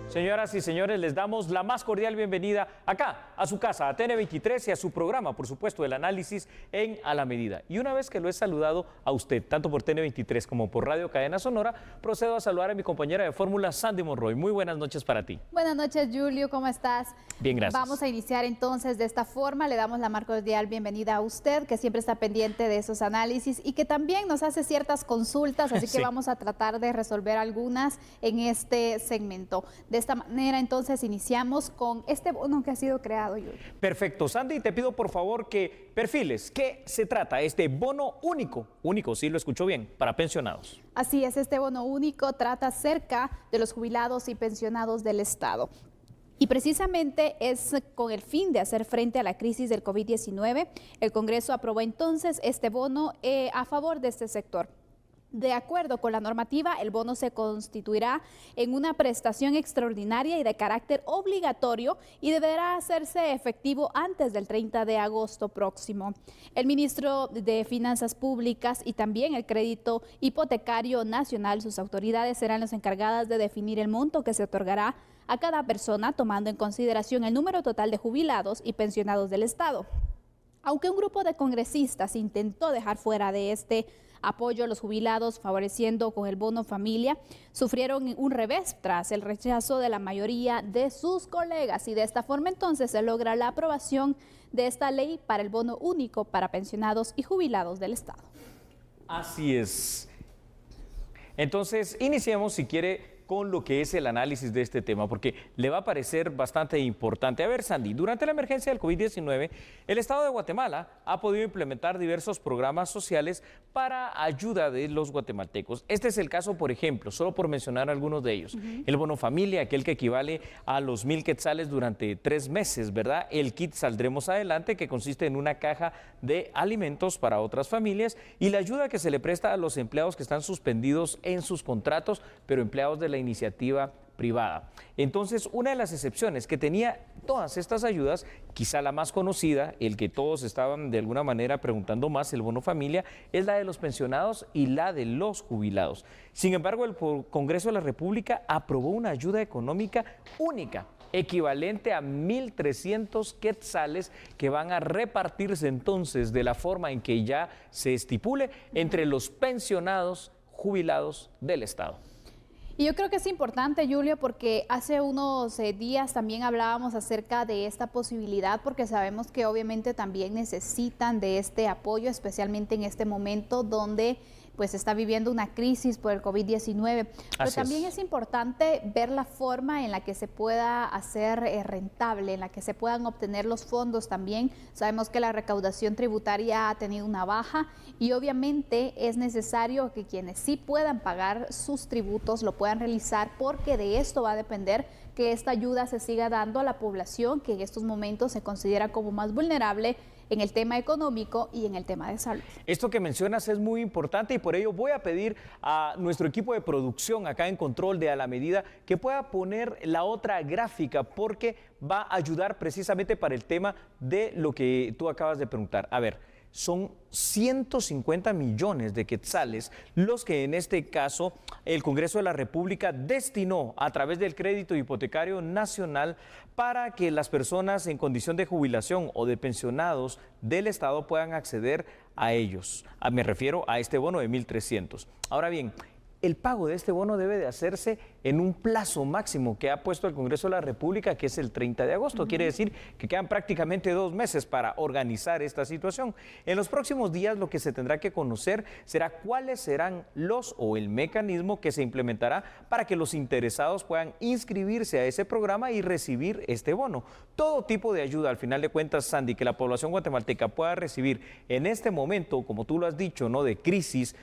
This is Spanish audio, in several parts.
Señoras y señores, les damos la más cordial bienvenida acá, a su casa, a TN23 y a su programa, por supuesto, el análisis en A la Medida. Y una vez que lo he saludado a usted, tanto por TN23 como por Radio Cadena Sonora, procedo a saludar a mi compañera de fórmula, Sandy Monroy. Muy buenas noches para ti. Buenas noches, Julio, ¿cómo estás? Bien, gracias. Vamos a iniciar entonces de esta forma. Le damos la más cordial bienvenida a usted, que siempre está pendiente de esos análisis y que también nos hace ciertas consultas, así que Sí. vamos a tratar de resolver algunas en este segmento. De esta manera, entonces, iniciamos con este bono que ha sido creado, Julio. Perfecto. Sandy, te pido por favor que perfiles qué se trata este bono único, sí lo escuchó bien, para pensionados. Así es, este bono único trata acerca de los jubilados y pensionados del Estado. Y precisamente es con el fin de hacer frente a la crisis del COVID-19, el Congreso aprobó entonces este bono a favor de este sector. De acuerdo con la normativa, el bono se constituirá en una prestación extraordinaria y de carácter obligatorio y deberá hacerse efectivo antes del 30 de agosto próximo. El ministro de Finanzas Públicas y también el Crédito Hipotecario Nacional, sus autoridades serán las encargadas de definir el monto que se otorgará a cada persona, tomando en consideración el número total de jubilados y pensionados del Estado. Aunque un grupo de congresistas intentó dejar fuera de este apoyo a los jubilados, favoreciendo con el bono familia, sufrieron un revés tras el rechazo de la mayoría de sus colegas y de esta forma entonces se logra la aprobación de esta ley para el bono único para pensionados y jubilados del Estado. Así es. Entonces, iniciemos, si quiere, con lo que es el análisis de este tema, porque le va a parecer bastante importante. A ver, Sandy, durante la emergencia del COVID-19, el Estado de Guatemala ha podido implementar diversos programas sociales para ayuda de los guatemaltecos. Este es el caso, por ejemplo, solo por mencionar algunos de ellos. El bono familia, aquel que equivale a los 1,000 quetzales durante 3 meses, ¿verdad? El kit Saldremos Adelante, que consiste en una caja de alimentos para otras familias, y la ayuda que se le presta a los empleados que están suspendidos en sus contratos, pero empleados de la iniciativa privada. Entonces, una de las excepciones que tenía todas estas ayudas, quizá la más conocida, el que todos estaban de alguna manera preguntando más, el bono familia, es la de los pensionados y la de los jubilados. Sin embargo, el Congreso de la República aprobó una ayuda económica única, equivalente a 1,300 quetzales, que van a repartirse entonces de la forma en que ya se estipule entre los pensionados, jubilados del Estado. Y yo creo que es importante, Julio, porque hace unos días también hablábamos acerca de esta posibilidad, porque sabemos que obviamente también necesitan de este apoyo, especialmente en este momento donde pues está viviendo una crisis por el COVID-19. Pero también es importante ver la forma en la que se pueda hacer rentable, en la que se puedan obtener los fondos también. Sabemos que la recaudación tributaria ha tenido una baja y obviamente es necesario que quienes sí puedan pagar sus tributos lo puedan realizar, porque de esto va a depender que esta ayuda se siga dando a la población que en estos momentos se considera como más vulnerable en el tema económico y en el tema de salud. Esto que mencionas es muy importante y por ello voy a pedir a nuestro equipo de producción acá en Control de A la Medida que pueda poner la otra gráfica, porque va a ayudar precisamente para el tema de lo que tú acabas de preguntar. A ver, son 150 millones de quetzales los que en este caso el Congreso de la República destinó a través del Crédito Hipotecario Nacional para que las personas en condición de jubilación o de pensionados del Estado puedan acceder a ellos. Me refiero a este bono de 1,300. Ahora bien, el pago de este bono debe de hacerse en un plazo máximo que ha puesto el Congreso de la República, que es el 30 de agosto. Quiere decir que quedan prácticamente 2 meses para organizar esta situación. En los próximos días lo que se tendrá que conocer será cuáles serán el mecanismo que se implementará para que los interesados puedan inscribirse a ese programa y recibir este bono. Todo tipo de ayuda, al final de cuentas, Sandy, que la población guatemalteca pueda recibir en este momento, como tú lo has dicho, ¿no?, de crisis,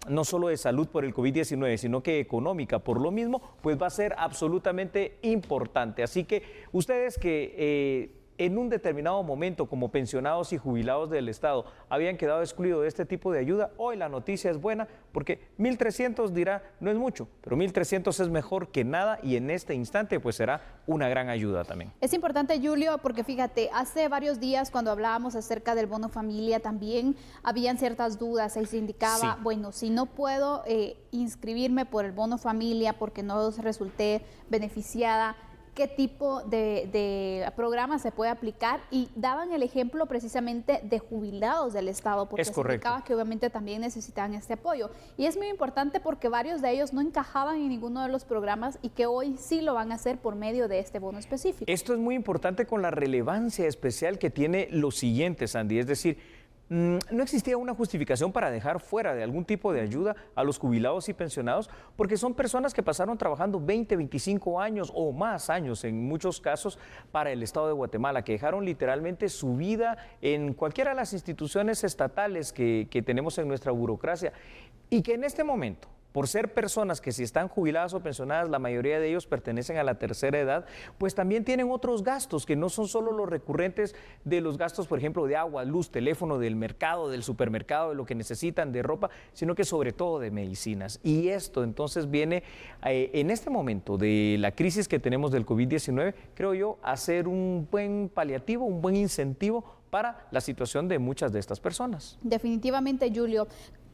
no solo de salud por el COVID-19, sino que económica por lo mismo, pues va a ser absolutamente importante. Así que ustedes que en un determinado momento como pensionados y jubilados del Estado habían quedado excluidos de este tipo de ayuda, hoy la noticia es buena porque 1.300 dirá no es mucho, pero 1.300 es mejor que nada y en este instante pues será una gran ayuda también. Es importante, Julio, porque fíjate, hace varios días cuando hablábamos acerca del bono familia también habían ciertas dudas, ahí se indicaba, Sí. bueno, si no puedo inscribirme por el bono familia porque no resulté beneficiada, qué tipo de programa se puede aplicar, y daban el ejemplo precisamente de jubilados del Estado, porque Es se correcto. indicaba que obviamente también necesitaban este apoyo. Y es muy importante porque varios de ellos no encajaban en ninguno de los programas y que hoy sí lo van a hacer por medio de este bono específico. Esto es muy importante con la relevancia especial que tiene lo siguiente, Sandy, es decir, no existía una justificación para dejar fuera de algún tipo de ayuda a los jubilados y pensionados, porque son personas que pasaron trabajando 20, 25 años o más años en muchos casos para el Estado de Guatemala, que dejaron literalmente su vida en cualquiera de las instituciones estatales que tenemos en nuestra burocracia y que en este momento, por ser personas que si están jubiladas o pensionadas, la mayoría de ellos pertenecen a la tercera edad, pues también tienen otros gastos que no son solo los recurrentes de los gastos, por ejemplo, de agua, luz, teléfono, del mercado, del supermercado, de lo que necesitan, de ropa, sino que sobre todo de medicinas. Y esto entonces viene en este momento de la crisis que tenemos del COVID-19, creo yo, a ser un buen paliativo, un buen incentivo para la situación de muchas de estas personas. Definitivamente, Julio.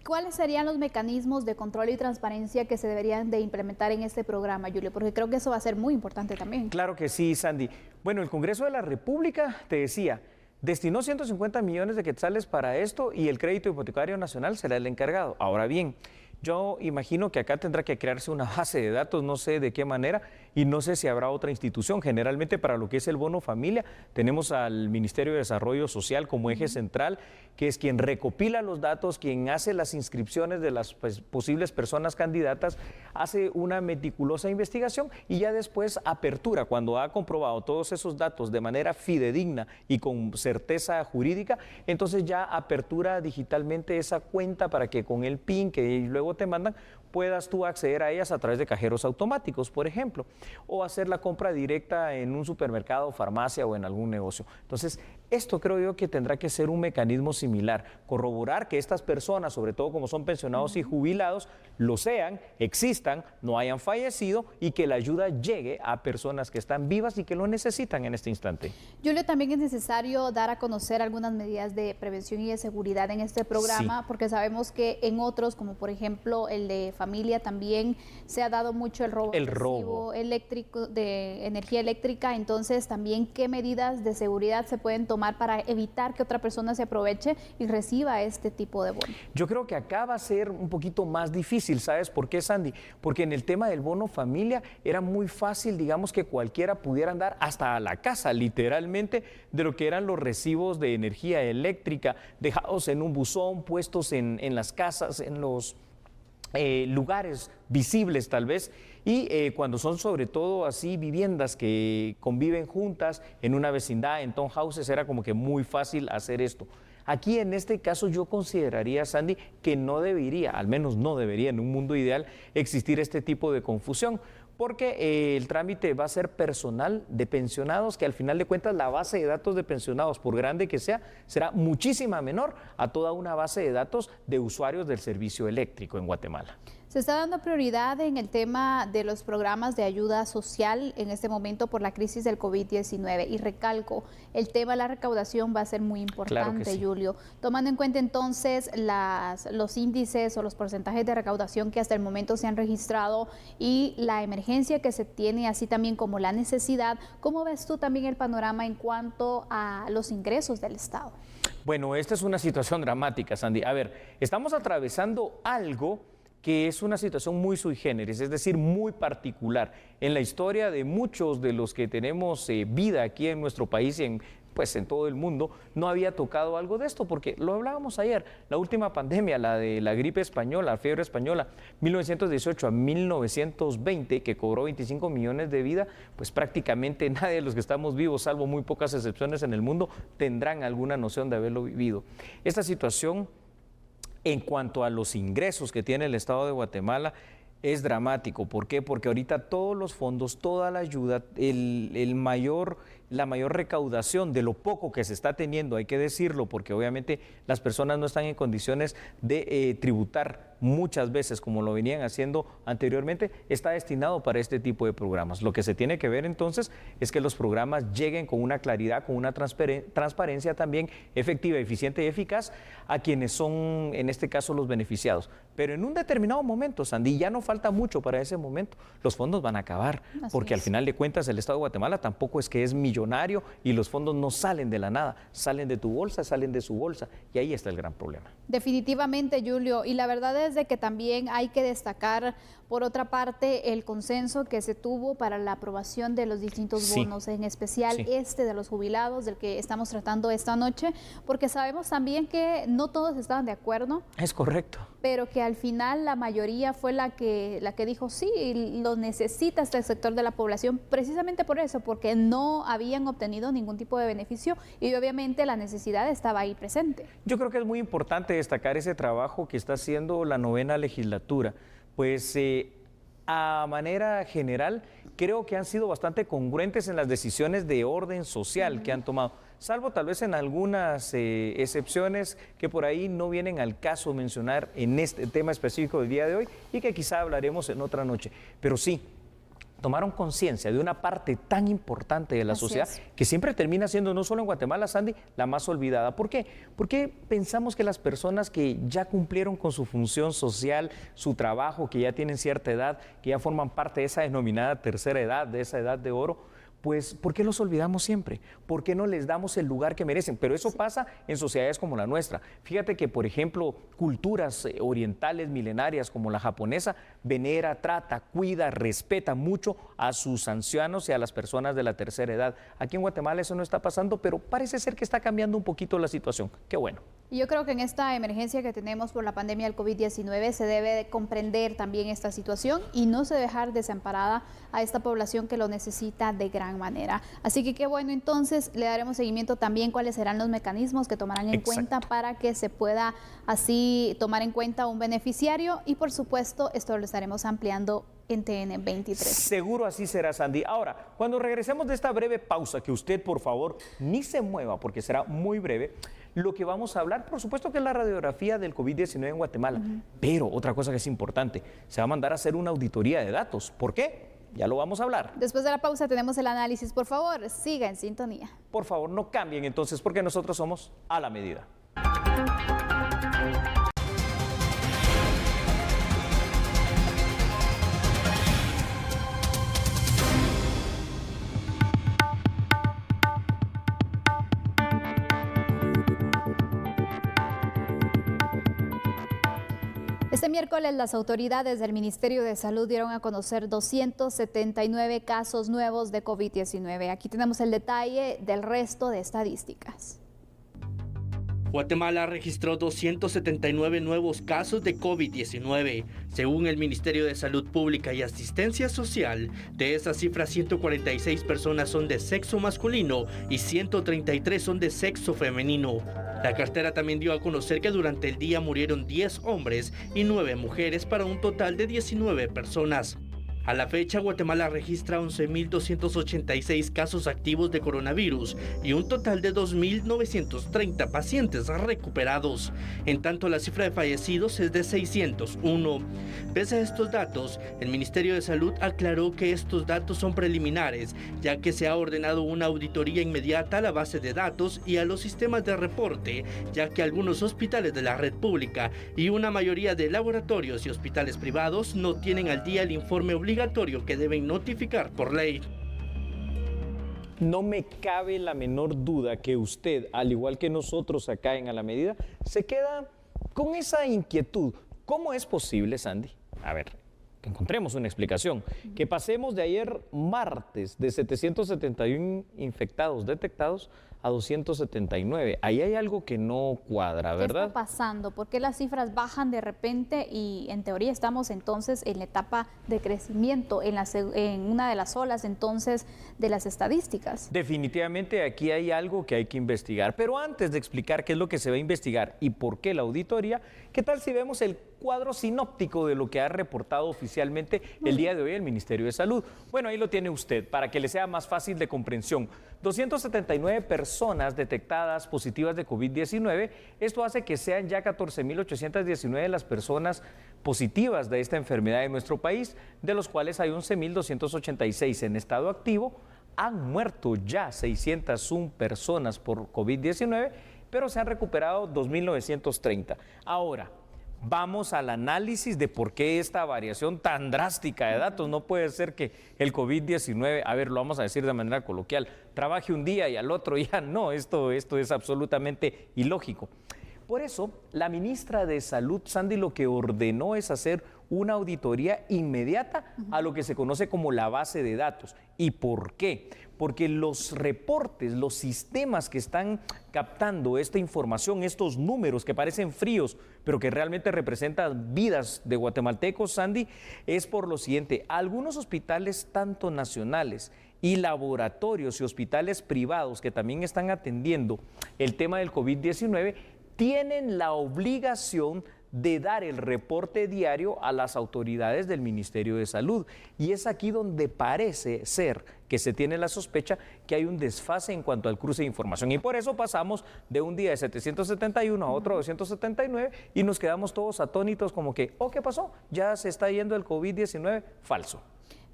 ¿Cuáles serían los mecanismos de control y transparencia que se deberían de implementar en este programa, Julio? Porque creo que eso va a ser muy importante también. Claro que sí, Sandy. Bueno, el Congreso de la República, te decía, destinó 150 millones de quetzales para esto y el crédito hipotecario nacional será el encargado. Ahora bien, yo imagino que acá tendrá que crearse una base de datos, no sé de qué manera, y no sé si habrá otra institución. Generalmente para lo que es el bono familia, tenemos al Ministerio de Desarrollo Social como eje central, que es quien recopila los datos, quien hace las inscripciones de las posibles personas candidatas, hace una meticulosa investigación y ya después apertura, cuando ha comprobado todos esos datos de manera fidedigna y con certeza jurídica, entonces ya apertura digitalmente esa cuenta para que con el PIN que luego te mandan, puedas tú acceder a ellas a través de cajeros automáticos, por ejemplo, o hacer la compra directa en un supermercado, farmacia o en algún negocio. Entonces, esto creo yo que tendrá que ser un mecanismo similar, corroborar que estas personas, sobre todo como son pensionados y jubilados, lo sean, existan, no hayan fallecido y que la ayuda llegue a personas que están vivas y que lo necesitan en este instante. Julio, también es necesario dar a conocer algunas medidas de prevención y de seguridad en este programa, Sí. porque sabemos que en otros, como por ejemplo el de familia, también se ha dado mucho el robo eléctrico, de energía eléctrica. Entonces, también qué medidas de seguridad se pueden tomar para evitar que otra persona se aproveche y reciba este tipo de bono. Yo creo que acá va a ser un poquito más difícil, ¿sabes por qué, Sandy? Porque en el tema del bono familia era muy fácil, digamos, que cualquiera pudiera andar hasta a la casa, literalmente, de lo que eran los recibos de energía eléctrica, dejados en un buzón, puestos en las casas, en los lugares visibles tal vez, y cuando son sobre todo así viviendas que conviven juntas en una vecindad, en townhouses, era como que muy fácil hacer esto. Aquí en este caso yo consideraría, Sandy, que no debería, al menos no debería en un mundo ideal, existir este tipo de confusión, porque el trámite va a ser personal de pensionados, que al final de cuentas la base de datos de pensionados, por grande que sea, será muchísima menor a toda una base de datos de usuarios del servicio eléctrico en Guatemala. Se está dando prioridad en el tema de los programas de ayuda social en este momento por la crisis del COVID-19. Y recalco, el tema de la recaudación va a ser muy importante, Claro que sí. Julio. Tomando en cuenta entonces los índices o los porcentajes de recaudación que hasta el momento se han registrado y la emergencia que se tiene, así también como la necesidad, ¿cómo ves tú también el panorama en cuanto a los ingresos del Estado? Bueno, esta es una situación dramática, Sandy. A ver, estamos atravesando algo que es una situación muy sui generis, es decir, muy particular. En la historia de muchos de los que tenemos vida aquí en nuestro país y en todo el mundo, no había tocado algo de esto, porque lo hablábamos ayer, la última pandemia, la de la gripe española, la fiebre española, 1918 a 1920, que cobró 25 millones de vidas, pues prácticamente nadie de los que estamos vivos, salvo muy pocas excepciones en el mundo, tendrán alguna noción de haberlo vivido. Esta situación, en cuanto a los ingresos que tiene el Estado de Guatemala, es dramático. ¿Por qué? Porque ahorita todos los fondos, toda la ayuda, el mayor la mayor recaudación de lo poco que se está teniendo, hay que decirlo, porque obviamente las personas no están en condiciones de tributar muchas veces como lo venían haciendo anteriormente, está destinado para este tipo de programas. Lo que se tiene que ver entonces es que los programas lleguen con una claridad, con una transparencia también efectiva, eficiente y eficaz a quienes son, en este caso, los beneficiados. Pero en un determinado momento, Sandy, ya no falta mucho para ese momento, los fondos van a acabar, porque al final de cuentas el Estado de Guatemala tampoco es que es millonario y los fondos no salen de la nada, salen de tu bolsa, salen de su bolsa, y ahí está el gran problema. Definitivamente, Julio, y la verdad es de que también hay que destacar, por otra parte, el consenso que se tuvo para la aprobación de los distintos bonos, en especial este de los jubilados, del que estamos tratando esta noche, porque sabemos también que no todos estaban de acuerdo. Es correcto. Pero que al final la mayoría fue la que dijo sí, lo necesita este sector de la población, precisamente por eso, porque no habían obtenido ningún tipo de beneficio y obviamente la necesidad estaba ahí presente. Yo creo que es muy importante destacar ese trabajo que está haciendo la 9ª legislatura, pues a manera general creo que han sido bastante congruentes en las decisiones de orden social que han tomado, salvo tal vez en algunas excepciones que por ahí no vienen al caso mencionar en este tema específico del día de hoy y que quizá hablaremos en otra noche, pero sí, tomaron conciencia de una parte tan importante de la sociedad que siempre termina siendo, no solo en Guatemala, Sandy, la más olvidada. ¿Por qué? Porque pensamos que las personas que ya cumplieron con su función social, su trabajo, que ya tienen cierta edad, que ya forman parte de esa denominada tercera edad, de esa edad de oro, pues, ¿por qué los olvidamos siempre? ¿Por qué no les damos el lugar que merecen? Pero eso pasa en sociedades como la nuestra. Fíjate que, por ejemplo, culturas orientales milenarias como la japonesa venera, trata, cuida, respeta mucho a sus ancianos y a las personas de la tercera edad. Aquí en Guatemala eso no está pasando, pero parece ser que está cambiando un poquito la situación. Qué bueno. Y yo creo que en esta emergencia que tenemos por la pandemia del COVID-19 se debe de comprender también esta situación y no se dejar desamparada a esta población que lo necesita de gran manera. Así que qué bueno, entonces le daremos seguimiento también cuáles serán los mecanismos que tomarán en cuenta para que se pueda así tomar en cuenta un beneficiario y por supuesto esto lo estaremos ampliando en TN 23. Seguro así será, Sandy. Ahora, cuando regresemos de esta breve pausa, que usted por favor ni se mueva porque será muy breve, lo que vamos a hablar, por supuesto que es la radiografía del COVID-19 en Guatemala, pero otra cosa que es importante, se va a mandar a hacer una auditoría de datos. ¿Por qué? Ya lo vamos a hablar. Después de la pausa tenemos el análisis. Por favor, siga en sintonía. Por favor, no cambien entonces, porque nosotros somos A la Medida. Este miércoles las autoridades del Ministerio de Salud dieron a conocer 279 casos nuevos de COVID-19. Aquí tenemos el detalle del resto de estadísticas. Guatemala registró 279 nuevos casos de COVID-19. Según el Ministerio de Salud Pública y Asistencia Social, de esas cifras 146 personas son de sexo masculino y 133 son de sexo femenino. La cartera también dio a conocer que durante el día murieron 10 hombres y 9 mujeres para un total de 19 personas. A la fecha, Guatemala registra 11.286 casos activos de coronavirus y un total de 2.930 pacientes recuperados. En tanto, la cifra de fallecidos es de 601. Pese a estos datos, el Ministerio de Salud aclaró que estos datos son preliminares, ya que se ha ordenado una auditoría inmediata a la base de datos y a los sistemas de reporte, ya que algunos hospitales de la red pública y una mayoría de laboratorios y hospitales privados no tienen al día el informe obligatorio que deben notificar por ley. No me cabe la menor duda que usted, al igual que nosotros acá en A la Medida, se queda con esa inquietud. ¿Cómo es posible, Sandy? A ver, que encontremos una explicación. Que pasemos de ayer martes de 771 infectados detectados a 279. Ahí hay algo que no cuadra, ¿verdad? ¿Qué está pasando? ¿Por qué las cifras bajan de repente y en teoría estamos entonces en la etapa de crecimiento, en una de las olas entonces de las estadísticas? Definitivamente aquí hay algo que hay que investigar, pero antes de explicar qué es lo que se va a investigar y por qué la auditoría, ¿qué tal si vemos el cuadro sinóptico de lo que ha reportado oficialmente el día de hoy el Ministerio de Salud? Bueno, ahí lo tiene usted, para que le sea más fácil de comprensión. 279 personas detectadas positivas de COVID-19. Esto hace que sean ya 14.819 las personas positivas de esta enfermedad en nuestro país, de los cuales hay 11.286 en estado activo. Han muerto ya 601 personas por COVID-19, pero se han recuperado 2.930. Ahora, vamos al análisis de por qué esta variación tan drástica de datos. No puede ser que el COVID-19, a ver, lo vamos a decir de manera coloquial, trabaje un día y al otro ya no. Esto es absolutamente ilógico. Por eso, la ministra de Salud, Sandy, lo que ordenó es hacer una auditoría inmediata a lo que se conoce como la base de datos. ¿Y por qué? Porque los reportes, los sistemas que están captando esta información, estos números que parecen fríos, pero que realmente representan vidas de guatemaltecos, Sandy, es por lo siguiente: algunos hospitales, tanto nacionales y laboratorios y hospitales privados que también están atendiendo el tema del COVID-19, tienen la obligación de dar el reporte diario a las autoridades del Ministerio de Salud. Y es aquí donde parece ser que se tiene la sospecha que hay un desfase en cuanto al cruce de información. Y por eso pasamos de un día de 771 a otro de 279 y nos quedamos todos atónitos como que, ¿qué pasó? Ya se está yendo el COVID-19. Falso.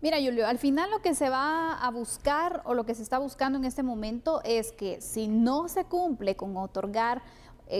Mira, Julio, al final lo que se va a buscar o lo que se está buscando en este momento es que si no se cumple con otorgar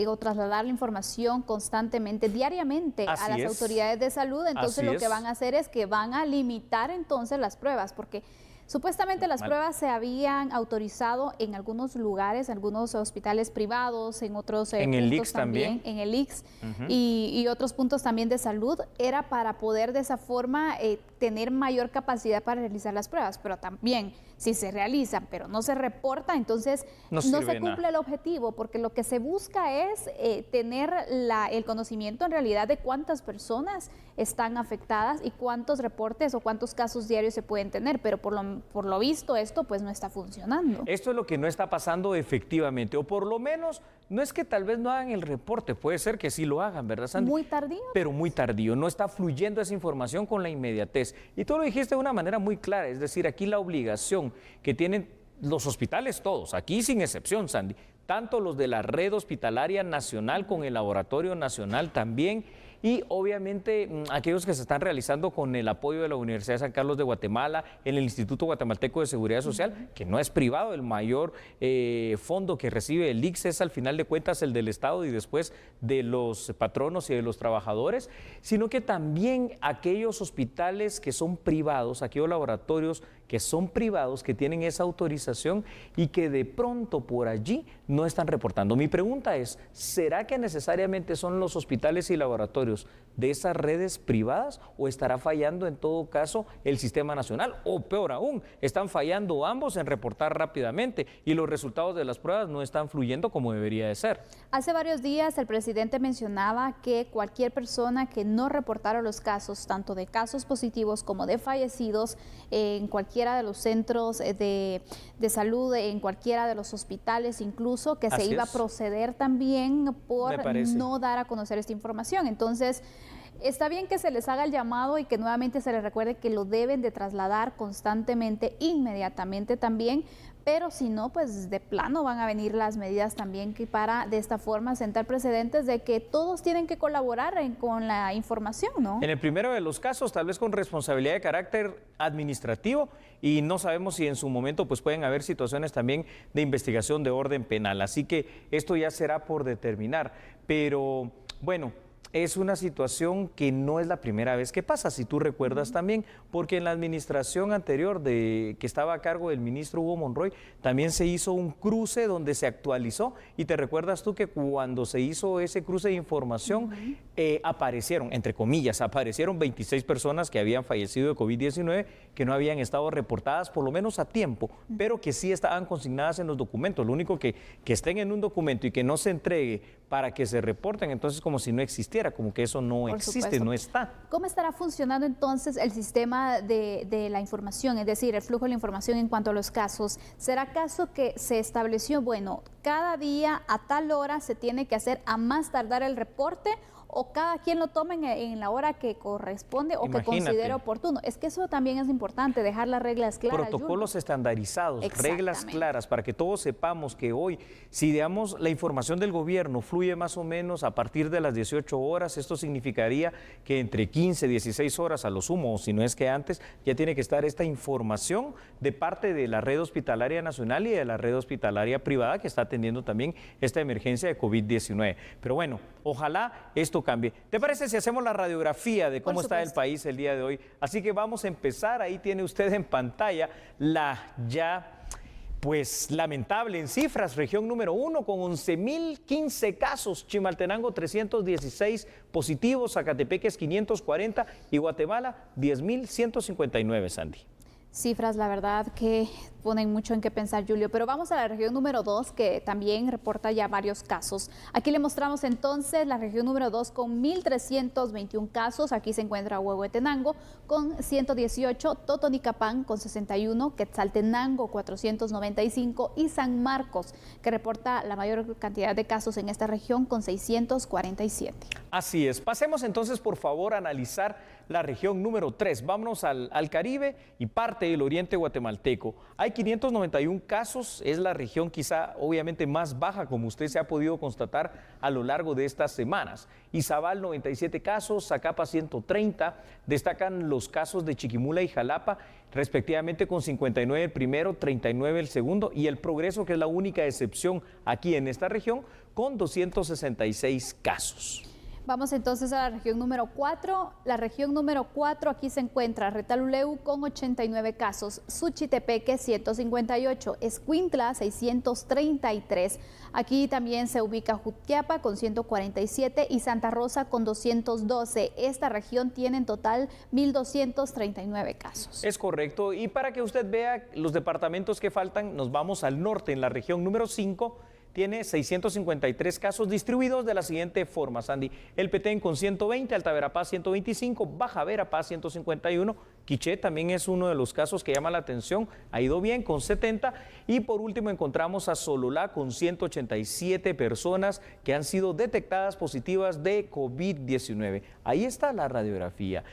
o trasladar la información constantemente, diariamente a las autoridades de salud, entonces lo que van a hacer es que van a limitar entonces las pruebas, porque supuestamente las pruebas se habían autorizado en algunos lugares, en algunos hospitales privados, en otros en el ICS también, en el ICS y otros puntos también de salud, era para poder de esa forma tener mayor capacidad para realizar las pruebas, pero también si se realizan pero no se reporta, entonces no se cumple el objetivo, porque lo que se busca es tener el conocimiento en realidad de cuántas personas están afectadas y cuántos reportes o cuántos casos diarios se pueden tener, pero por lo visto esto pues no está funcionando. Esto es lo que no está pasando efectivamente, o por lo menos no es que tal vez no hagan el reporte, puede ser que sí lo hagan, ¿verdad, Sandy? Muy tardío. Pero muy tardío, no está fluyendo esa información con la inmediatez. Y tú lo dijiste de una manera muy clara, es decir, aquí la obligación que tienen los hospitales todos, aquí sin excepción, Sandy, tanto los de la red hospitalaria nacional con el laboratorio nacional también, y obviamente aquellos que se están realizando con el apoyo de la Universidad de San Carlos de Guatemala, en el Instituto Guatemalteco de Seguridad Social, que no es privado, el mayor fondo que recibe el ICS es al final de cuentas el del Estado y después de los patronos y de los trabajadores, sino que también aquellos hospitales que son privados, aquellos laboratorios que son privados, que tienen esa autorización y que de pronto por allí no están reportando. Mi pregunta es, ¿será que necesariamente son los hospitales y laboratorios de esas redes privadas o estará fallando en todo caso el sistema nacional? O peor aún, están fallando ambos en reportar rápidamente y los resultados de las pruebas no están fluyendo como debería de ser. Hace varios días el presidente mencionaba que cualquier persona que no reportara los casos, tanto de casos positivos como de fallecidos, en cualquiera de los centros de salud, en cualquiera de los hospitales incluso, que se iba a proceder también por no dar a conocer esta información. Entonces, está bien que se les haga el llamado y que nuevamente se les recuerde que lo deben de trasladar constantemente, inmediatamente también, pero si no, pues de plano van a venir las medidas también que para de esta forma sentar precedentes de que todos tienen que colaborar con la información, ¿no? En el primero de los casos, tal vez con responsabilidad de carácter administrativo, y no sabemos si en su momento pues pueden haber situaciones también de investigación de orden penal, así que esto ya será por determinar, pero bueno, es una situación que no es la primera vez que pasa, si tú recuerdas también, porque en la administración anterior que estaba a cargo del ministro Hugo Monroy, también se hizo un cruce donde se actualizó, y te recuerdas tú que cuando se hizo ese cruce de información, aparecieron, entre comillas, aparecieron 26 personas que habían fallecido de COVID-19, que no habían estado reportadas por lo menos a tiempo, pero que sí estaban consignadas en los documentos. Lo único que estén en un documento y que no se entregue para que se reporten, entonces como si no existiera, como que eso no existe, no está. ¿Cómo estará funcionando entonces el sistema de la información, es decir, el flujo de la información en cuanto a los casos? ¿Será acaso que se estableció, bueno, cada día a tal hora se tiene que hacer a más tardar el reporte, o cada quien lo tome en la hora que corresponde o que considere oportuno. Es que eso también es importante, dejar las reglas claras. Protocolos estandarizados, reglas claras, para que todos sepamos que hoy, si digamos la información del gobierno fluye más o menos a partir de las 18 horas, esto significaría que entre 15 y 16 horas a lo sumo, o si no es que antes, ya tiene que estar esta información de parte de la red hospitalaria nacional y de la red hospitalaria privada que está atendiendo también esta emergencia de COVID-19. Pero bueno, ojalá esto cambie. ¿Te parece si hacemos la radiografía de cómo está el país el día de hoy? Así que vamos a empezar. Ahí tiene usted en pantalla la ya pues lamentable en cifras, región número 1 con 11.015 casos, Chimaltenango 316 positivos, Zacatepeques 540 y Guatemala 10.159, Sandy. Cifras, la verdad, que ponen mucho en qué pensar, Julio. Pero vamos a la región número 2, que también reporta ya varios casos. Aquí le mostramos entonces la región número 2 con 1.321 casos. Aquí se encuentra Huehuetenango con 118, Totonicapán con 61, Quetzaltenango 495 y San Marcos, que reporta la mayor cantidad de casos en esta región con 647. Así es. Pasemos entonces, por favor, a analizar la región número 3. Vámonos al Caribe y parte del oriente guatemalteco. Hay 591 casos, es la región quizá obviamente más baja, como usted se ha podido constatar a lo largo de estas semanas. Izabal 97 casos, Zacapa 130, destacan los casos de Chiquimula y Jalapa, respectivamente con 59 el primero, 39 el segundo, y el Progreso, que es la única excepción aquí en esta región, con 266 casos. Vamos entonces a la región número 4. La región número 4, aquí se encuentra Retaluleu con 89 casos, Suchitepeque 158, Escuintla 633. Aquí también se ubica Jutiapa con 147 y Santa Rosa con 212. Esta región tiene en total 1.239 casos. Es correcto. Y para que usted vea los departamentos que faltan, nos vamos al norte, en la región número 5. Tiene 653 casos distribuidos de la siguiente forma, Sandy. El Petén con 120, Alta Verapaz 125, Baja Verapaz 151, Quiché también es uno de los casos que llama la atención, ha ido bien con 70 y por último encontramos a Sololá con 187 personas que han sido detectadas positivas de COVID-19. Ahí está la radiografía.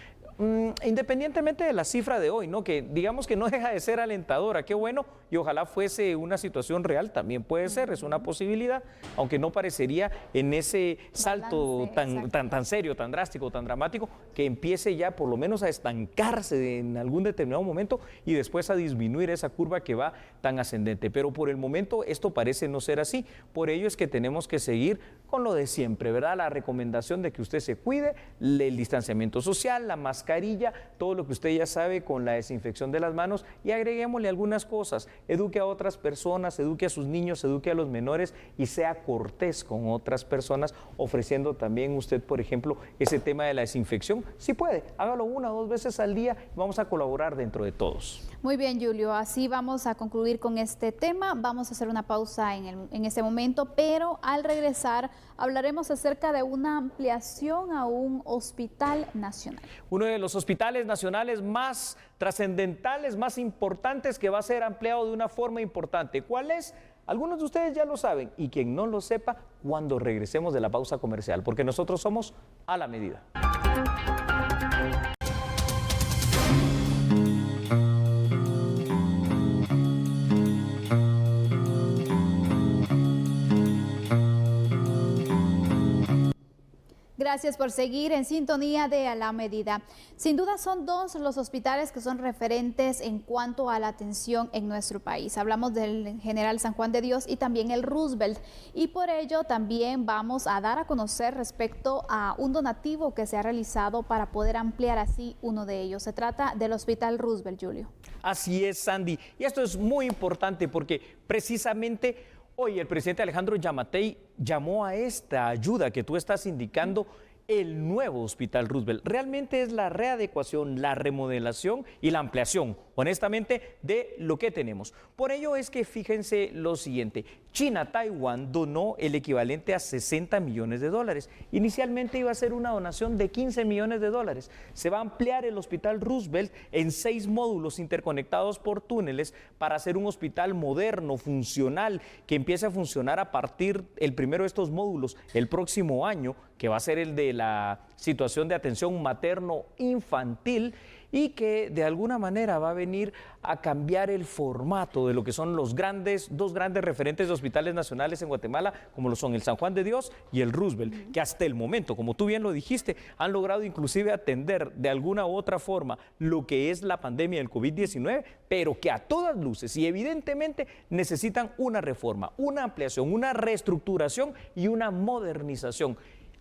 Independientemente de la cifra de hoy, ¿no? Que digamos que no deja de ser alentadora, qué bueno, y ojalá fuese una situación real, también puede ser, es una posibilidad, aunque no parecería en ese salto tan serio, tan drástico, tan dramático, que empiece ya por lo menos a estancarse en algún determinado momento y después a disminuir esa curva que va tan ascendente. Pero por el momento esto parece no ser así, por ello es que tenemos que seguir con lo de siempre, ¿verdad? La recomendación de que usted se cuide, el distanciamiento social, la mascarilla, todo lo que usted ya sabe con la desinfección de las manos y agreguémosle algunas cosas, eduque a otras personas, eduque a sus niños, eduque a los menores y sea cortés con otras personas, ofreciendo también usted, por ejemplo, ese tema de la desinfección, si puede, hágalo 1 o 2 veces al día y vamos a colaborar dentro de todos. Muy bien, Julio, así vamos a concluir con este tema, vamos a hacer una pausa en este momento, pero al regresar hablaremos acerca de una ampliación a un hospital nacional. Uno de los hospitales nacionales más trascendentales, más importantes, que va a ser ampliado de una forma importante. ¿Cuál es? Algunos de ustedes ya lo saben y quien no lo sepa, cuando regresemos de la pausa comercial, porque nosotros somos a la medida. Gracias por seguir en sintonía de A la Medida. Sin duda son 2 los hospitales que son referentes en cuanto a la atención en nuestro país. Hablamos del General San Juan de Dios y también el Roosevelt. Y por ello también vamos a dar a conocer respecto a un donativo que se ha realizado para poder ampliar así uno de ellos. Se trata del Hospital Roosevelt, Julio. Así es, Sandy. Y esto es muy importante porque precisamente hoy el presidente Alejandro Yamatei llamó a esta ayuda que tú estás indicando el nuevo Hospital Roosevelt. Realmente es la readecuación, la remodelación y la ampliación, honestamente, de lo que tenemos. Por ello es que fíjense lo siguiente, China-Taiwán donó el equivalente a 60 millones de dólares. Inicialmente iba a ser una donación de 15 millones de dólares. Se va a ampliar el Hospital Roosevelt en 6 módulos interconectados por túneles para hacer un hospital moderno, funcional, que empiece a funcionar a partir el primero de estos módulos el próximo año, que va a ser el de la situación de atención materno-infantil y que de alguna manera va a venir a cambiar el formato de lo que son los dos grandes referentes de hospitales nacionales en Guatemala, como lo son el San Juan de Dios y el Roosevelt, que hasta el momento, como tú bien lo dijiste, han logrado inclusive atender de alguna u otra forma lo que es la pandemia del COVID-19, pero que a todas luces y evidentemente necesitan una reforma, una ampliación, una reestructuración y una modernización.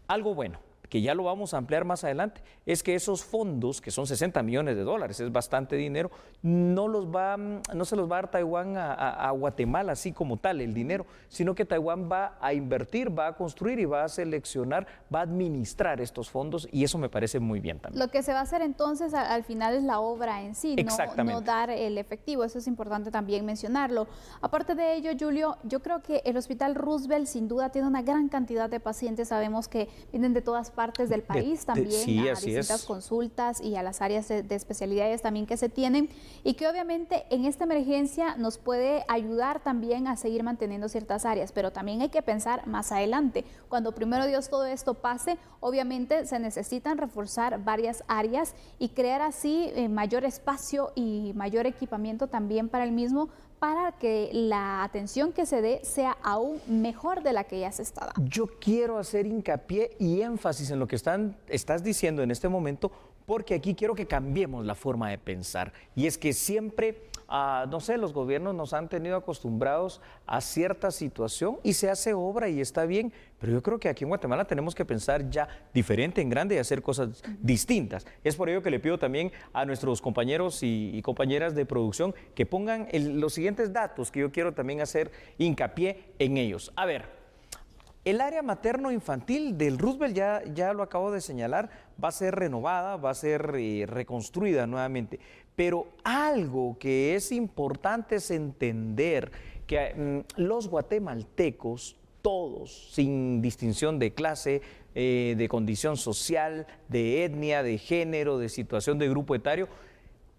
Algo bueno, que ya lo vamos a ampliar más adelante, es que esos fondos, que son 60 millones de dólares, es bastante dinero, no se los va a dar Taiwán a Guatemala así como tal el dinero, sino que Taiwán va a invertir, va a construir y va a seleccionar, va a administrar estos fondos, y eso me parece muy bien también. Lo que se va a hacer entonces al final es la obra en sí, no dar el efectivo, eso es importante también mencionarlo. Aparte de ello, Julio, yo creo que el Hospital Roosevelt sin duda tiene una gran cantidad de pacientes, sabemos que vienen de todas partes del país también, sí, a distintas consultas y a las áreas de especialidades también que se tienen, y que obviamente en esta emergencia nos puede ayudar también a seguir manteniendo ciertas áreas, pero también hay que pensar más adelante. Cuando primero Dios todo esto pase, obviamente se necesitan reforzar varias áreas y crear así mayor espacio y mayor equipamiento también para el mismo, para que la atención que se dé sea aún mejor de la que ya se está dando. Yo quiero hacer hincapié y énfasis en lo que estás diciendo en este momento, porque aquí quiero que cambiemos la forma de pensar. Y es que siempre, no sé, los gobiernos nos han tenido acostumbrados a cierta situación y se hace obra y está bien, pero yo creo que aquí en Guatemala tenemos que pensar ya diferente, en grande, y hacer cosas distintas. Es por ello que le pido también a nuestros compañeros y compañeras de producción que pongan los siguientes datos, que yo quiero también hacer hincapié en ellos. A ver, el área materno-infantil del Roosevelt, ya lo acabo de señalar, va a ser renovada, va a ser reconstruida nuevamente. Pero algo que es importante es entender que los guatemaltecos, todos, sin distinción de clase, de condición social, de etnia, de género, de situación de grupo etario,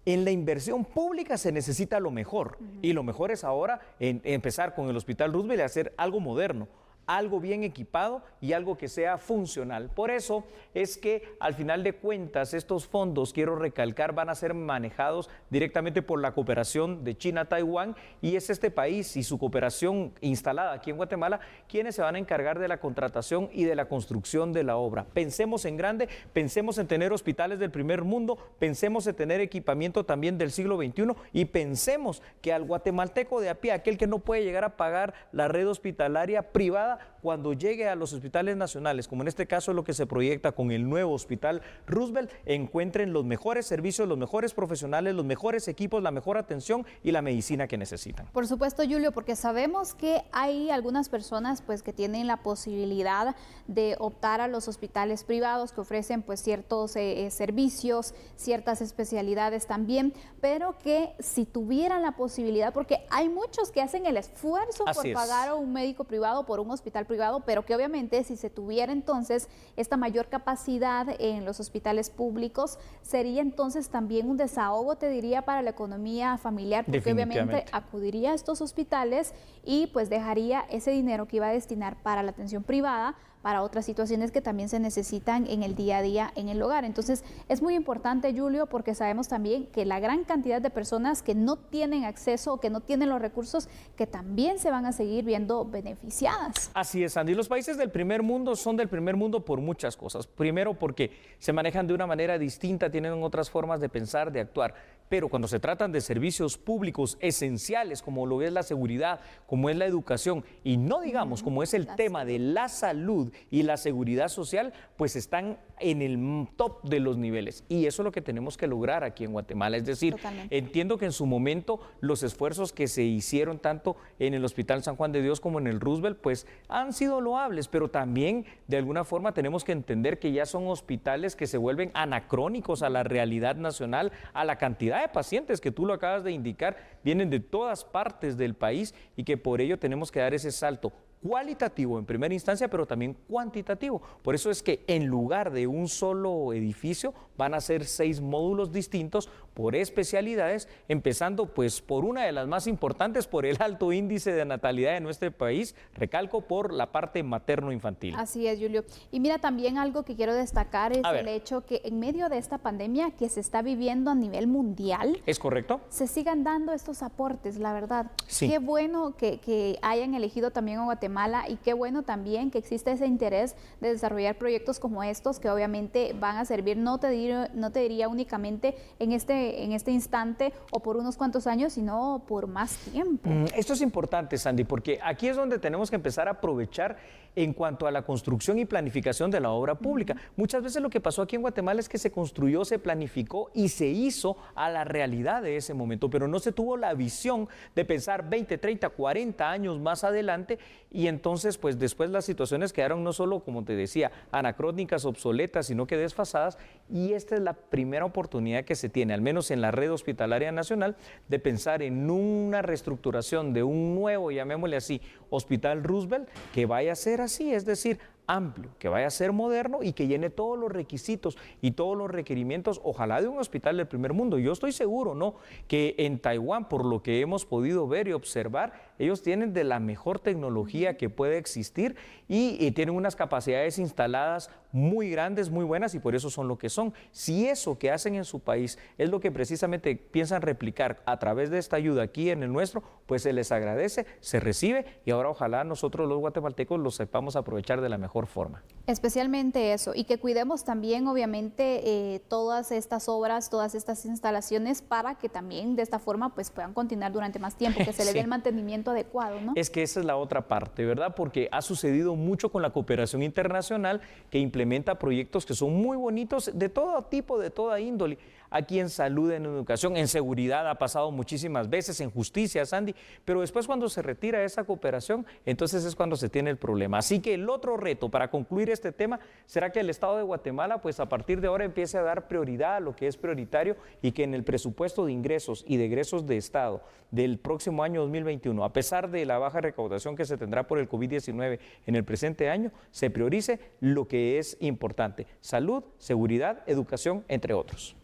en la inversión pública se necesita lo mejor. Y lo mejor es ahora empezar con el Hospital Roosevelt y hacer algo moderno, algo bien equipado y algo que sea funcional. Por eso es que al final de cuentas estos fondos, quiero recalcar, van a ser manejados directamente por la cooperación de China-Taiwán, y es este país y su cooperación instalada aquí en Guatemala quienes se van a encargar de la contratación y de la construcción de la obra. Pensemos en grande, pensemos en tener hospitales del primer mundo, pensemos en tener equipamiento también del siglo XXI, y pensemos que al guatemalteco de a pie, aquel que no puede llegar a pagar la red hospitalaria privada, cuando llegue a los hospitales nacionales, como en este caso lo que se proyecta con el nuevo Hospital Roosevelt, encuentren los mejores servicios, los mejores profesionales, los mejores equipos, la mejor atención y la medicina que necesitan. Por supuesto, Julio, porque sabemos que hay algunas personas pues que tienen la posibilidad de optar a los hospitales privados que ofrecen pues ciertos servicios, ciertas especialidades también, pero que si tuvieran la posibilidad, porque hay muchos que hacen el esfuerzo por pagar a un médico privado, por un hospital privado, pero que obviamente si se tuviera entonces esta mayor capacidad en los hospitales públicos, sería entonces también un desahogo, te diría, para la economía familiar, porque obviamente acudiría a estos hospitales y pues dejaría ese dinero que iba a destinar para la atención privada para otras situaciones que también se necesitan en el día a día en el hogar. Entonces es muy importante, Julio, porque sabemos también que la gran cantidad de personas que no tienen acceso o que no tienen los recursos, que también se van a seguir viendo beneficiadas. Así es, Andy. Los países del primer mundo son del primer mundo por muchas cosas. Primero, porque se manejan de una manera distinta, tienen otras formas de pensar, de actuar. Pero cuando se tratan de servicios públicos esenciales, como lo es la seguridad, como es la educación, y no digamos como es el tema de la salud y la seguridad social, pues están en el top de los niveles. Y eso es lo que tenemos que lograr aquí en Guatemala. Es decir, entiendo que en su momento los esfuerzos que se hicieron tanto en el Hospital San Juan de Dios como en el Roosevelt, pues han sido loables, pero también de alguna forma tenemos que entender que ya son hospitales que se vuelven anacrónicos a la realidad nacional, a la cantidad de pacientes que tú lo acabas de indicar, vienen de todas partes del país, y que por ello tenemos que dar ese salto. cualitativo en primera instancia, pero también cuantitativo. Por eso es que en lugar de un solo edificio van a ser 6 módulos distintos por especialidades, empezando pues por una de las más importantes, por el alto índice de natalidad de nuestro país, recalco, por la parte materno-infantil. Así es, Julio. Y mira, también algo que quiero destacar es el hecho que en medio de esta pandemia que se está viviendo a nivel mundial, ¿es correcto?, se sigan dando estos aportes, la verdad. Sí. Qué bueno que hayan elegido también a Guatemala y qué bueno también que existe ese interés de desarrollar proyectos como estos que obviamente van a servir, no te diría únicamente en este instante o por unos cuantos años, sino por más tiempo. Esto es importante, Sandy, porque aquí es donde tenemos que empezar a aprovechar en cuanto a la construcción y planificación de la obra pública. Muchas veces lo que pasó aquí en Guatemala es que se construyó, se planificó y se hizo a la realidad de ese momento, pero no se tuvo la visión de pensar 20, 30, 40 años más adelante, y entonces pues después las situaciones quedaron no solo, como te decía, anacrónicas, obsoletas, sino que desfasadas, y esta es la primera oportunidad que se tiene, al menos en la red hospitalaria nacional, de pensar en una reestructuración de un nuevo, llamémosle así, Hospital Roosevelt, que vaya a ser así, es decir, amplio, que vaya a ser moderno y que llene todos los requisitos y todos los requerimientos, ojalá de un hospital del primer mundo. Yo estoy seguro, ¿no?, que en Taiwán, por lo que hemos podido ver y observar, ellos tienen de la mejor tecnología que puede existir y tienen unas capacidades instaladas muy grandes, muy buenas, y por eso son lo que son. Si eso que hacen en su país es lo que precisamente piensan replicar a través de esta ayuda aquí en el nuestro, pues se les agradece, se recibe, y ahora ojalá nosotros los guatemaltecos lo sepamos aprovechar de la mejor forma. Especialmente eso, y que cuidemos también obviamente todas estas obras, todas estas instalaciones, para que también de esta forma pues puedan continuar durante más tiempo, que se le dé el mantenimiento adecuado, ¿no? Es que esa es la otra parte, ¿verdad? Porque ha sucedido mucho con la cooperación internacional, que implementa proyectos que son muy bonitos de todo tipo, de toda índole. Aquí en salud, en educación, en seguridad ha pasado muchísimas veces, en justicia, Sandy, pero después cuando se retira esa cooperación, entonces es cuando se tiene el problema. Así que el otro reto para concluir este tema será que el Estado de Guatemala, pues a partir de ahora empiece a dar prioridad a lo que es prioritario, y que en el presupuesto de ingresos y de egresos de Estado del próximo año 2021, a pesar de la baja recaudación que se tendrá por el COVID-19 en el presente año, se priorice lo que es importante: salud, seguridad, educación, entre otros.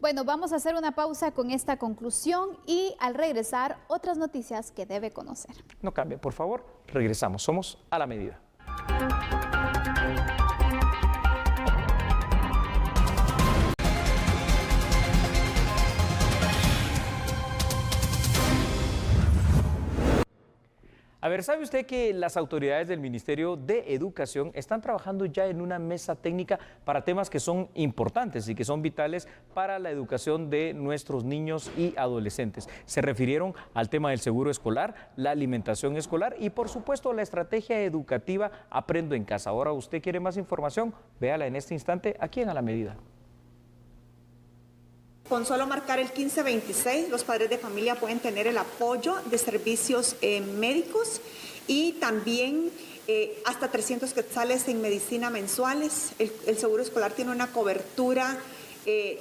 Bueno, vamos a hacer una pausa con esta conclusión y al regresar, otras noticias que debe conocer. No cambie, por favor. Regresamos. Somos A la Medida. A ver, ¿sabe usted que las autoridades del Ministerio de Educación están trabajando ya en una mesa técnica para temas que son importantes y que son vitales para la educación de nuestros niños y adolescentes? Se refirieron al tema del seguro escolar, la alimentación escolar y, por supuesto, la estrategia educativa Aprendo en Casa. Ahora, ¿usted quiere más información? Véala en este instante aquí en A la Medida. Con solo marcar el 1526, los padres de familia pueden tener el apoyo de servicios médicos y también hasta 300 quetzales en medicina mensuales. El seguro escolar tiene una cobertura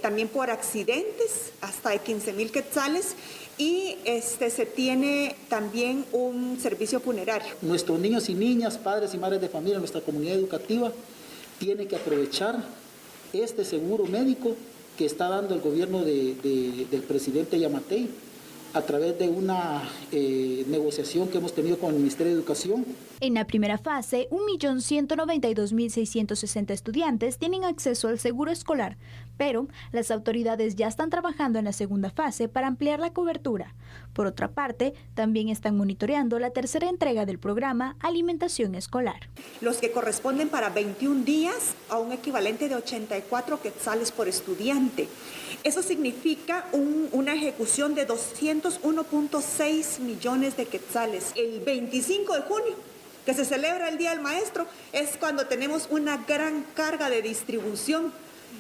también por accidentes hasta de 15,000 quetzales y se tiene también un servicio funerario. Nuestros niños y niñas, padres y madres de familia, nuestra comunidad educativa tiene que aprovechar este seguro médico que está dando el gobierno del presidente Yamatei a través de una negociación que hemos tenido con el Ministerio de Educación. En la primera fase, 1.192.660 estudiantes tienen acceso al seguro escolar, pero las autoridades ya están trabajando en la segunda fase para ampliar la cobertura. Por otra parte, también están monitoreando la tercera entrega del programa Alimentación Escolar. Los que corresponden para 21 días a un equivalente de 84 quetzales por estudiante. Eso significa una ejecución de 201.6 millones de quetzales. El 25 de junio, que se celebra el Día del Maestro, es cuando tenemos una gran carga de distribución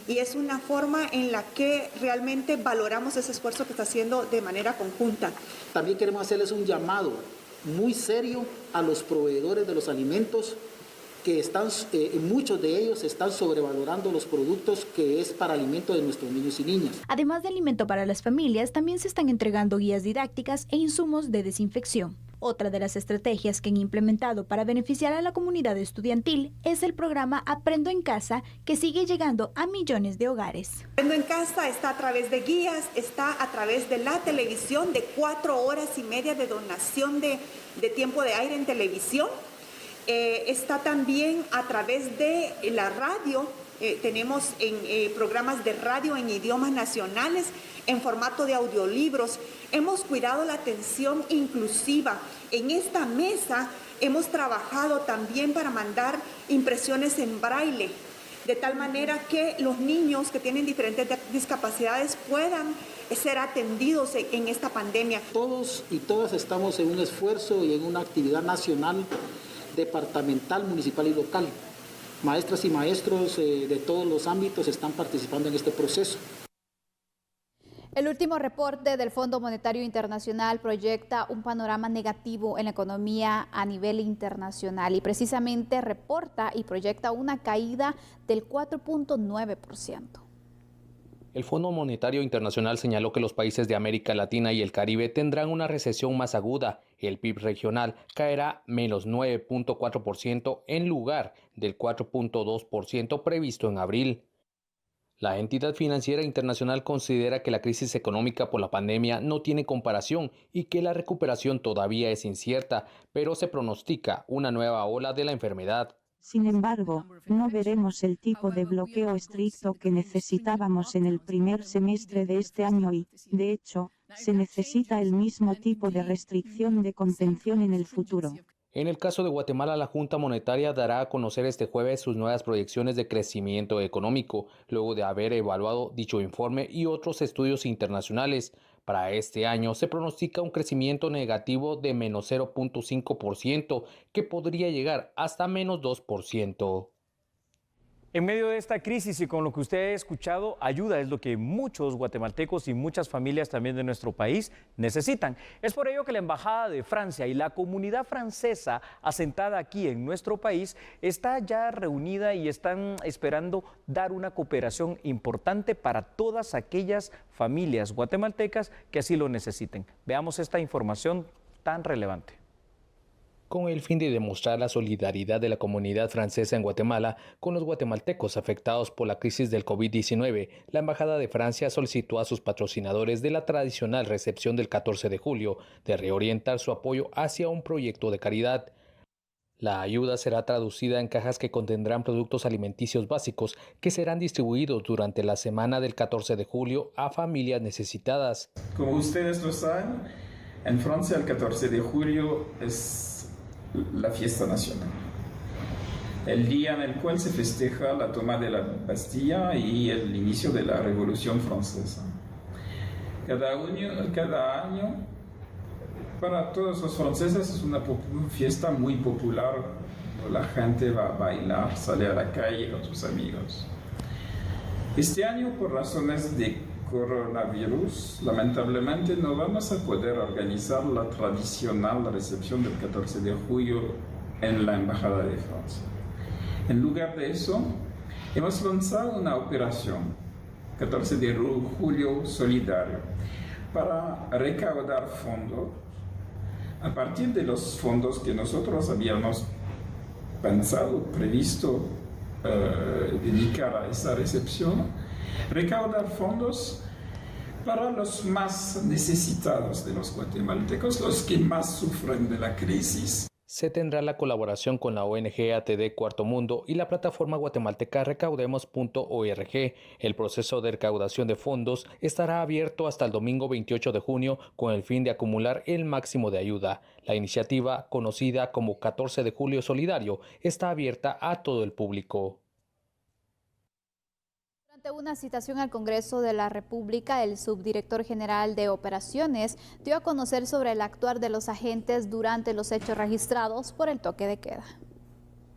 y es una forma en la que realmente valoramos ese esfuerzo que está haciendo de manera conjunta. También queremos hacerles un llamado muy serio a los proveedores de los alimentos, que muchos de ellos están sobrevalorando los productos que es para alimento de nuestros niños y niñas. Además de alimento para las familias, también se están entregando guías didácticas e insumos de desinfección. Otra de las estrategias que han implementado para beneficiar a la comunidad estudiantil es el programa Aprendo en Casa, que sigue llegando a millones de hogares. Aprendo en Casa está a través de guías, está a través de la televisión, de 4 horas y media de donación de tiempo de aire en televisión. Está también a través de la radio. Tenemos programas de radio en idiomas nacionales, en formato de audiolibros. Hemos cuidado la atención inclusiva. En esta mesa hemos trabajado también para mandar impresiones en braille, de tal manera que los niños que tienen diferentes discapacidades puedan ser atendidos en esta pandemia. Todos y todas estamos en un esfuerzo y en una actividad nacional, departamental, municipal y local. Maestras y maestros de todos los ámbitos están participando en este proceso. El último reporte del Fondo Monetario Internacional proyecta un panorama negativo en la economía a nivel internacional y precisamente reporta y proyecta una caída del 4.9%. El Fondo Monetario Internacional señaló que los países de América Latina y el Caribe tendrán una recesión más aguda. El PIB regional caerá menos 9.4% en lugar del 4.2% previsto en abril. La entidad financiera internacional considera que la crisis económica por la pandemia no tiene comparación y que la recuperación todavía es incierta, pero se pronostica una nueva ola de la enfermedad. Sin embargo, no veremos el tipo de bloqueo estricto que necesitábamos en el primer semestre de este año y, de hecho, se necesita el mismo tipo de restricción de contención en el futuro. En el caso de Guatemala, la Junta Monetaria dará a conocer este jueves sus nuevas proyecciones de crecimiento económico, luego de haber evaluado dicho informe y otros estudios internacionales. Para este año se pronostica un crecimiento negativo de menos 0.5%, que podría llegar hasta menos 2%. En medio de esta crisis y con lo que usted ha escuchado, ayuda es lo que muchos guatemaltecos y muchas familias también de nuestro país necesitan. Es por ello que la Embajada de Francia y la comunidad francesa asentada aquí en nuestro país está ya reunida y están esperando dar una cooperación importante para todas aquellas familias guatemaltecas que así lo necesiten. Veamos esta información tan relevante. Con el fin de demostrar la solidaridad de la comunidad francesa en Guatemala con los guatemaltecos afectados por la crisis del COVID-19, la Embajada de Francia solicitó a sus patrocinadores de la tradicional recepción del 14 de julio de reorientar su apoyo hacia un proyecto de caridad. La ayuda será traducida en cajas que contendrán productos alimenticios básicos que serán distribuidos durante la semana del 14 de julio a familias necesitadas. Como ustedes lo saben, en Francia el 14 de julio es la fiesta nacional, el día en el cual se festeja la toma de la Bastilla y el inicio de la Revolución Francesa. Cada año para todos los franceses es una fiesta muy popular, la gente va a bailar, sale a la calle con sus amigos. Este año, por razones de coronavirus, lamentablemente no vamos a poder organizar la tradicional recepción del 14 de julio en la Embajada de Francia. En lugar de eso, hemos lanzado una operación, 14 de julio solidario, para recaudar fondos a partir de los fondos que nosotros habíamos pensado, previsto dedicar a esa recepción, recaudar fondos para los más necesitados de los guatemaltecos, los que más sufren de la crisis. Se tendrá la colaboración con la ONG ATD Cuarto Mundo y la plataforma guatemalteca recaudemos.org. El proceso de recaudación de fondos estará abierto hasta el domingo 28 de junio con el fin de acumular el máximo de ayuda. La iniciativa, conocida como 14 de julio solidario, está abierta a todo el público. Durante una citación al Congreso de la República, el subdirector general de Operaciones dio a conocer sobre el actuar de los agentes durante los hechos registrados por el toque de queda.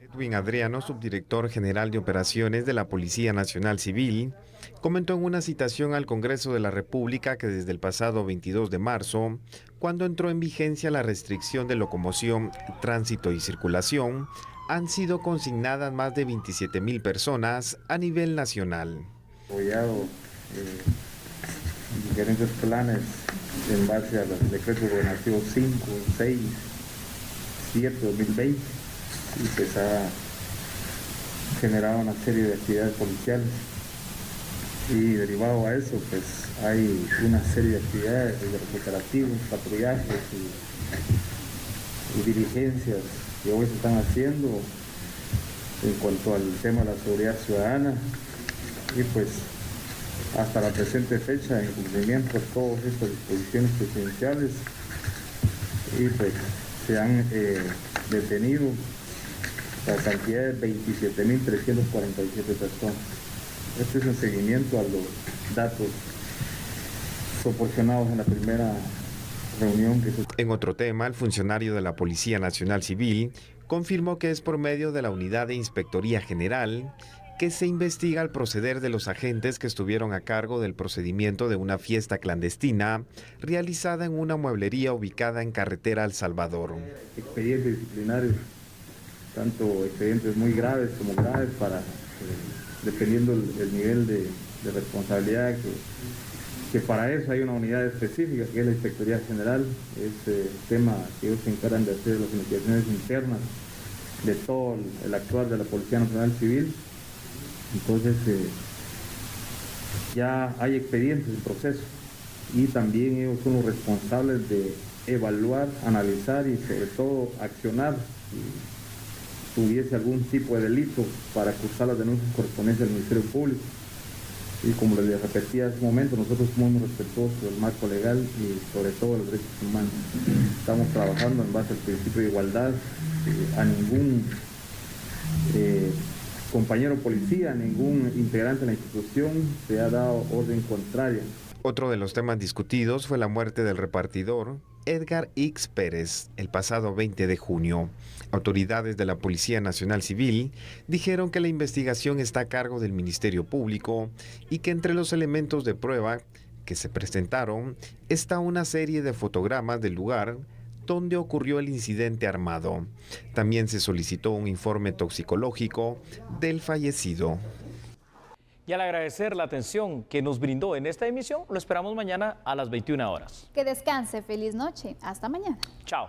Edwin Adriano, subdirector general de Operaciones de la Policía Nacional Civil, comentó en una citación al Congreso de la República que desde el pasado 22 de marzo, cuando entró en vigencia la restricción de locomoción, tránsito y circulación, han sido consignadas más de 27,000 personas a nivel nacional. Apoyado diferentes planes en base a los decretos gobernativos 5, 6 2020 y pues ha generado una serie de actividades policiales. Y derivado a eso, pues hay una serie de actividades, de los operativos, patrullajes y diligencias que hoy se están haciendo en cuanto al tema de la seguridad ciudadana. Y pues hasta la presente fecha, en cumplimiento de todas estas disposiciones presidenciales, y pues se han detenido la cantidad de 27.347 personas. Este es un seguimiento a los datos proporcionados en la primera reunión que se... En otro tema, el funcionario de la Policía Nacional Civil confirmó que es por medio de la Unidad de Inspectoría General que se investiga el proceder de los agentes que estuvieron a cargo del procedimiento de una fiesta clandestina realizada en una mueblería ubicada en carretera El Salvador. Expedientes disciplinarios, tanto expedientes muy graves como graves, para dependiendo el nivel de responsabilidad, que para eso hay una unidad específica que es la Inspectoría General. Ese tema que ellos se encargan de hacer las investigaciones internas de todo el actuar de la Policía Nacional Civil. Entonces ya hay expedientes en proceso y también ellos son los responsables de evaluar, analizar y sobre todo accionar si hubiese algún tipo de delito para cursar las denuncias correspondientes al Ministerio Público. Y como les repetía hace un momento, nosotros somos muy respetuosos del marco legal y sobre todo de los derechos humanos. Estamos trabajando en base al principio de igualdad. A ningún compañero policía, ningún integrante de la institución se ha dado orden contraria. Otro de los temas discutidos fue la muerte del repartidor Edgar X. Pérez el pasado 20 de junio. Autoridades de la Policía Nacional Civil dijeron que la investigación está a cargo del Ministerio Público y que entre los elementos de prueba que se presentaron está una serie de fotogramas del lugar donde ocurrió el incidente armado. También se solicitó un informe toxicológico del fallecido. Y al agradecer la atención que nos brindó en esta emisión, lo esperamos mañana a las 21 horas. Que descanse, feliz noche, hasta mañana. Chao.